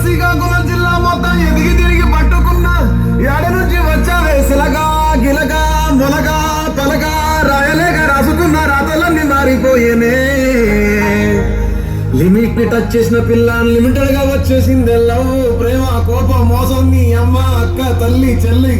శ్రీకాకుళం జిల్లా మొత్తం ఎదిగి తిరిగి పట్టుకున్నా ఎడ నుంచి వచ్చావే సిలగా గిలగా మొలగా తలగా రాయలేక రాసుకున్న రాతలన్నీ మారిపోయేనే లిమిట్ ని టచ్ చేసిన పిల్ల అన్లిమిటెడ్ గా వచ్చేసింది లవ్ ప్రేమ కోపం మోసం నీ అమ్మ అక్క తల్లి చెల్లి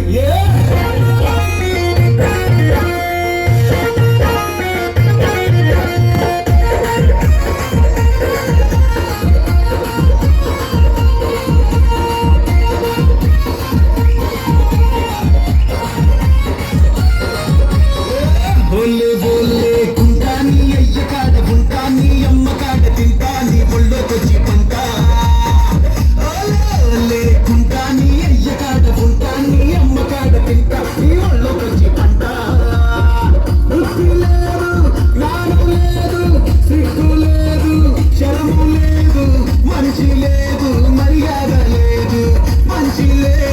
మనిషి లేదు మర్యాద లేదు మంచి లేదు